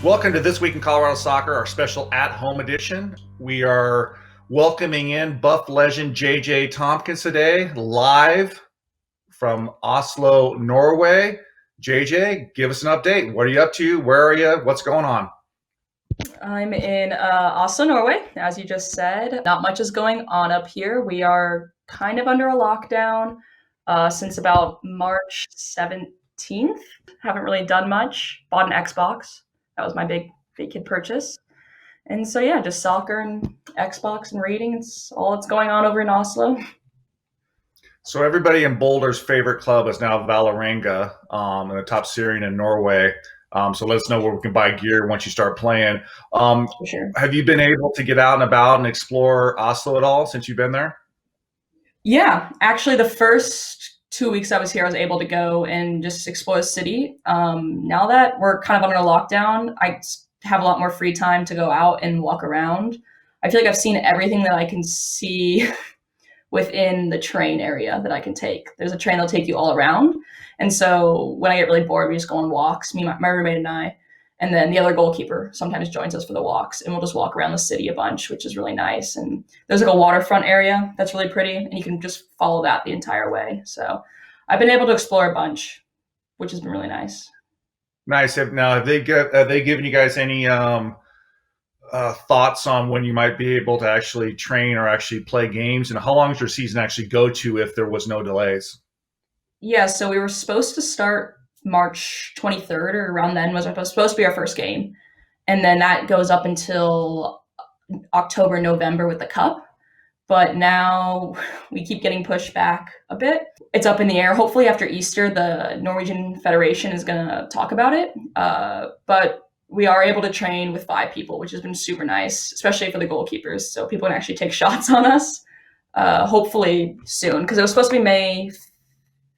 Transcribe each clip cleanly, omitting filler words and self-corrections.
Welcome to This Week in Colorado Soccer, our special at-home edition. We are welcoming in Buff legend JJ Tompkins today, live from Oslo, Norway. JJ, give us an update. What are you up to? Where are you? What's going on? I'm in Oslo, Norway, as you just said. Not much is going on up here. We are kind of under a lockdown since about March 17th. Haven't really done much. Bought an Xbox. That was my big kid purchase. And so, yeah, just soccer and Xbox and reading. It's all that's going on over in Oslo. So everybody in Boulder's favorite club is now Vålerenga, in the top Syrian in Norway. So let us know where we can buy gear once you start playing. For sure. Have you been able to get out and about and explore Oslo at all since you've been there? Yeah, actually, the first 2 weeks I was here, I was able to go and just explore the city. Now that we're kind of under lockdown, I have a lot more free time to go out and walk around. I feel like I've seen everything that I can see within the train area that I can take. There's a train that'll take you all around. And so when I get really bored, we just go on walks, me, my roommate and I. And then the other goalkeeper sometimes joins us for the walks, and we'll just walk around the city a bunch, which is really nice. And there's like a waterfront area that's really pretty, and you can just follow that the entire way. So I've been able to explore a bunch, which has been really nice. Nice. Now, have they given you guys any thoughts on when you might be able to actually train or actually play games, and how long does your season actually go to if there was no delays? Yeah, so we were supposed to start March 23rd, or around then was supposed to be our first game. And then that goes up until October, November with the cup. But now we keep getting pushed back a bit. It's up in the air. Hopefully after Easter, the Norwegian Federation is going to talk about it. But we are able to train with 5 people, which has been super nice, especially for the goalkeepers. So people can actually take shots on us, hopefully soon, because it was supposed to be May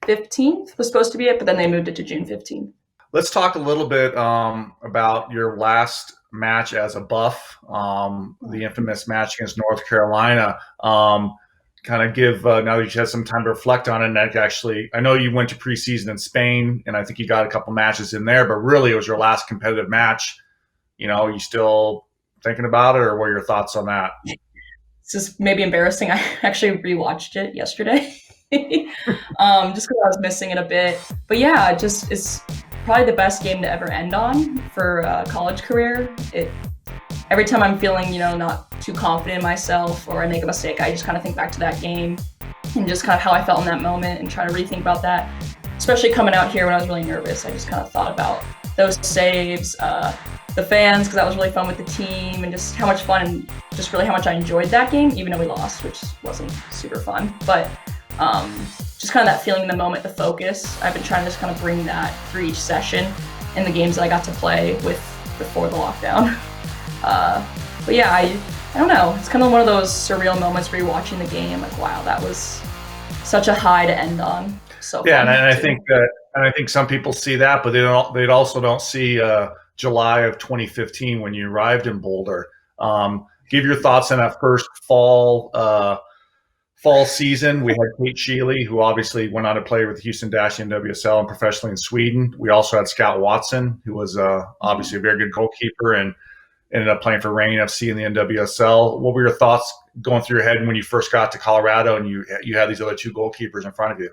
15th was supposed to be it, but then they moved it to June 15th. Let's talk a little bit about your last match as a Buff, the infamous match against North Carolina. Kind of give, now that you've had some time to reflect on it, and actually, I know you went to preseason in Spain, and I think you got a couple matches in there, but really it was your last competitive match. Are you still thinking about it, or what are your thoughts on that? This is maybe embarrassing. I actually rewatched it yesterday. Just because I was missing it a bit. But yeah, it's probably the best game to ever end on for a college career. Every time I'm feeling, not too confident in myself or I make a mistake, I just kind of think back to that game and just kind of how I felt in that moment and try to rethink about that. Especially coming out here when I was really nervous, I just kind of thought about those saves, the fans, because that was really fun with the team, and just how much fun and just really how much I enjoyed that game, even though we lost, which wasn't super fun. But just kind of that feeling in the moment, the focus. I've been trying to just kind of bring that through each session in the games that I got to play with before the lockdown. But yeah, I don't know. It's kind of one of those surreal moments where you're watching the game, like, wow, that was such a high to end on. So yeah, and I think some people see that, but they also don't see July of 2015 when you arrived in Boulder. Give your thoughts on that first fall season. We had Kate Sheely, who obviously went on to play with the Houston Dash in WSL and professionally in Sweden. We also had Scout Watson, who was obviously a very good goalkeeper and ended up playing for Reign FC in the NWSL. What were your thoughts going through your head when you first got to Colorado and you had these other 2 goalkeepers in front of you?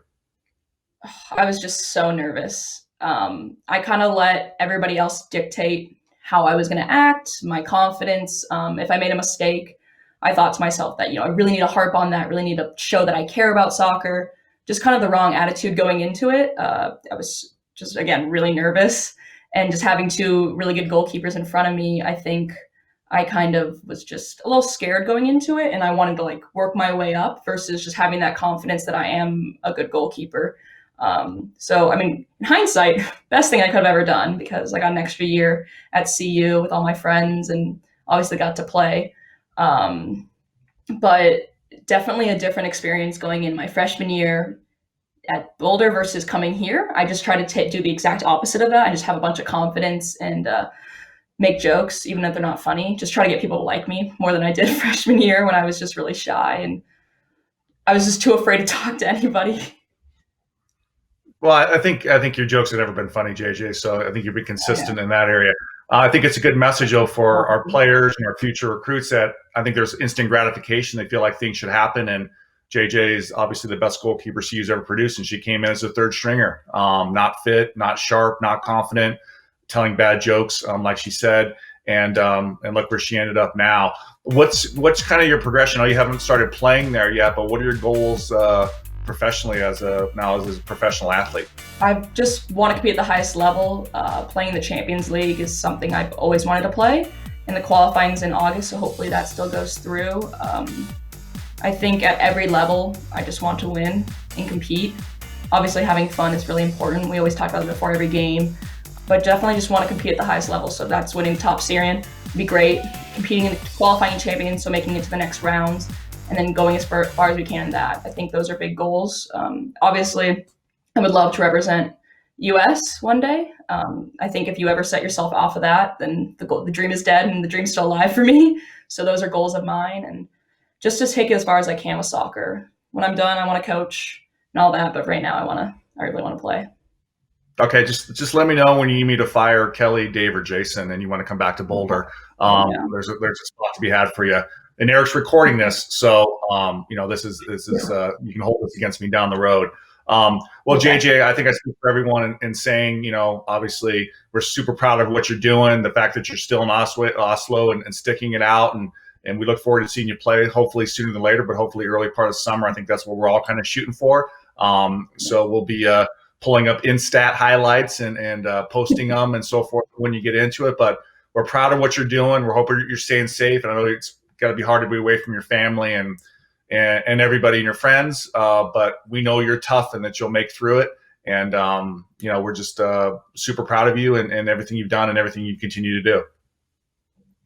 I was just so nervous. I kind of let everybody else dictate how I was going to act, my confidence. If I made a mistake, I thought to myself that, I really need to harp on that, really need to show that I care about soccer. Just kind of the wrong attitude going into it. I was just, again, really nervous. And just having 2 really good goalkeepers in front of me, I think I kind of was just a little scared going into it. And I wanted to work my way up versus just having that confidence that I am a good goalkeeper. So, I mean, in hindsight, best thing I could have ever done, because I got an extra year at CU with all my friends and obviously got to play. But definitely a different experience going in my freshman year at Boulder versus coming here. I just try to do the exact opposite of that. I just have a bunch of confidence and make jokes, even if they're not funny. Just try to get people to like me more than I did freshman year when I was just really shy and I was just too afraid to talk to anybody. Well, I think your jokes have never been funny, JJ. So I think you've been consistent in that area. I think it's a good message, though, for our players and our future recruits that I think there's instant gratification. They feel like things should happen. And JJ is obviously the best goalkeeper CU's ever produced, and she came in as a third stringer, not fit, not sharp, not confident, telling bad jokes, like she said. And look where she ended up now. What's kind of your progression? I know you haven't started playing there yet, but what are your goals professionally as a professional athlete? I just want to compete at the highest level. Playing the Champions League is something I've always wanted to play, and the qualifying's in August, so hopefully that still goes through. I think at every level, I just want to win and compete. Obviously, having fun is really important. We always talk about it before every game, but definitely just want to compete at the highest level. So that's winning top Syrian would be great, competing in qualifying champions, so making it to the next rounds, and then going as far as we can in that. I think those are big goals. Obviously, I would love to represent US one day. I think if you ever set yourself off of that, then the dream is dead and the dream's still alive for me. So those are goals of mine, and just to take it as far as I can with soccer. When I'm done, I want to coach and all that, but right now I really want to play. Okay, just let me know when you need me to fire Kelly, Dave, or Jason, and you want to come back to Boulder. Yeah. There's a spot to be had for you. And Eric's recording this, so this is you can hold this against me down the road. Well, JJ, I think I speak for everyone in saying, obviously we're super proud of what you're doing, the fact that you're still in Oslo and sticking it out, and we look forward to seeing you play, hopefully sooner than later, but hopefully early part of summer. I think that's what we're all kind of shooting for. So we'll be pulling up Instat highlights and posting them and so forth when you get into it. But we're proud of what you're doing. We're hoping you're staying safe, and I know it's got to be hard to be away from your family and everybody and your friends. But we know you're tough and that you'll make through it. And we're just super proud of you and everything you've done and everything you continue to do.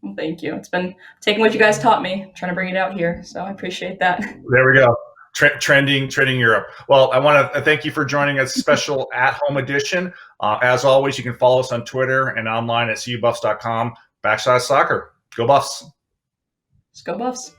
Well, thank you. It's been taking what you guys taught me, trying to bring it out here. So I appreciate that. There we go. Trending Europe. Well, I want to thank you for joining us, special at-home edition. As always, you can follow us on Twitter and online at cubuffs.com/soccer. Go Buffs. Let's go Buffs.